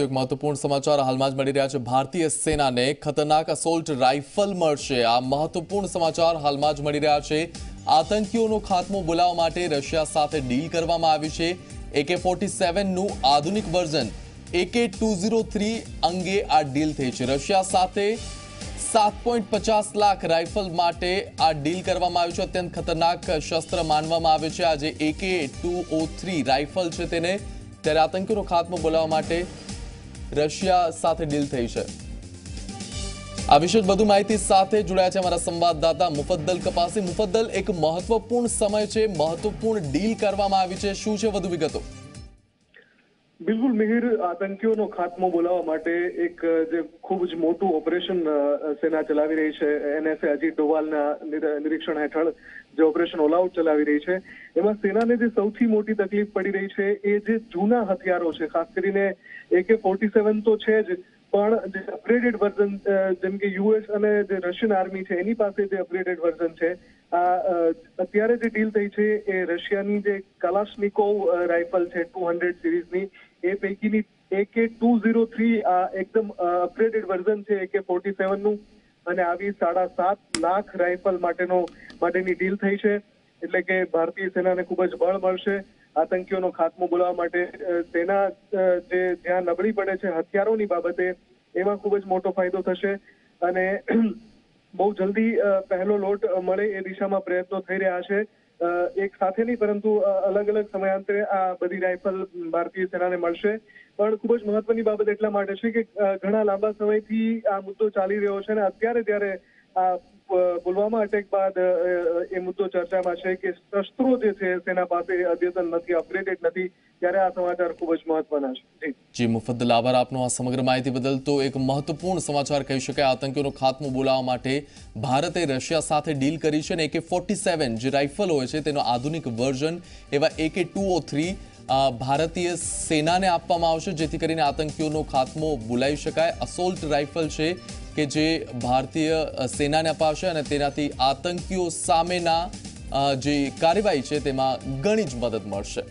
એક મહત્વપૂર્ણ સમાચાર હાલમાં જ મળી રહ્યા છે। ભારતીય સેનાને ખતરનાક અસોલ્ટ રાઇફલ મળશે। આ મહત્વપૂર્ણ સમાચાર હાલમાં જ મળી રહ્યા છે। આતંકીઓનો ખાત્મો બોલાવવા માટે રશિયા સાથે ડીલ કરવામાં આવી છે। AK-47 નું આધુનિક વર્ઝન AK-203 અંગે આ ડીલ થઈ છે। રશિયા સાથે 7.50 લાખ રાઇફલ માટે આ ડીલ કરવામાં આવી છે। અત્યંત ખતરનાક શસ્ત્ર માનવામાં આવે છે આ જે AK-203 રાઇફલ છે તેને, ત્યારે આતંકીઓનો ખાત્મો બોલાવવા માટે રશિયા સાથે ડીલ થઈ છે। આ વિશે વધુ માહિતી સાથે જોડાયા છે અમારા સંવાદદાતા મુફદ્દલ કપાસી। મુફદ્દલ, એક મહત્વપૂર્ણ સમય છે, મહત્વપૂર્ણ ડીલ કરવામાં આવી છે, શું છે વધુ વિગતો? બિલકુલ મિહિર, આતંકીઓનો ખાત્મો બોલાવવા માટે એક જે ખૂબ જ મોટું ઓપરેશન સેના ચલાવી રહી છે। NSA અજીત ડોવાલના નિરીક્ષણ હેઠળ જે ઓપરેશન ઓલ આઉટ ચલાવી રહી છે, એમાં સેનાને જે સૌથી મોટી તકલીફ પડી રહી છે એ જે જૂના હથિયારો છે, ખાસ કરીને AK-47 તો છે જ, પણ જે અપગ્રેડેડ વર્ઝન જેમ કે US અને જે રશિયન આર્મી છે એની પાસે જે અપગ્રેડેડ વર્ઝન છે, આ અત્યારે જે ડીલ થઈ છે એ રશિયાની જે કલાશનિકોવ રાઇફલ છે 200 સિરીઝની, એ પૈકીની AK-203 આ એકદમ અપગ્રેડેડ વર્ઝન છે AK-47 નું, અને આવી 7.5 લાખ રાઇફલ માટેની ડીલ થઈ છે। એટલે કે ભારતીય સેનાને ખૂબ જ બળ મળશે આતંકીઓનો ખાત્મો બોલાવવા માટે। સેના જે જ્યાં નબળી પડે છે હથિયારોની બાબતે, એમાં ખૂબ જ મોટો ફાયદો થશે અને બહુ જલ્દી પહેલો લોટ મળે એ દિશામાં પ્રયત્નો થઈ રહ્યા છે। એક સાથે નહીં પરંતુ અલગ અલગ સમયાંતરે આ બધી રાઇફલ ભારતીય સેનાને મળશે। પણ ખૂબ જ મહત્વની બાબત એટલા માટે છે કે ઘણા લાંબા સમયથી આ મુદ્દો ચાલી રહ્યો છે અને અત્યારે જ્યારે આ પુલવામા અટેક બાદ એ મુદ્દો ચર્ચામાં છે કે શસ્ત્રો જે છે સેના પાસે અદ્યતન નથી, અપગ્રેડેડ નથી, ત્યારે આ સમાચાર ખૂબ જ મહત્વના છે। જી મુફદ્દલ, આભાર આપનો આ સમગ્ર માહિતી બદલ। તો એક મહત્વપૂર્ણ સમાચાર કહી શકાય, આતંકીઓનો ખાત્મો બોલાવવા માટે ભારતે રશિયા સાથે ડીલ કરી છે અને AK-47 જે રાઇફલ હોય છે તેનો આધુનિક વર્ઝન એવા AK-203 ભારતીય સેનાને આપવામાં આવશે, જેથી કરીને આતંકીઓનો ખાત્મો બોલાવી શકાય। અસોલ્ટ રાઇફલ છે કે જે ભારતીય સેનાને અપાવશે અને તેનાથી આતંકીઓ સામેના જે કાર્યવાહી છે તેમાં ઘણી જ મદદ મળશે।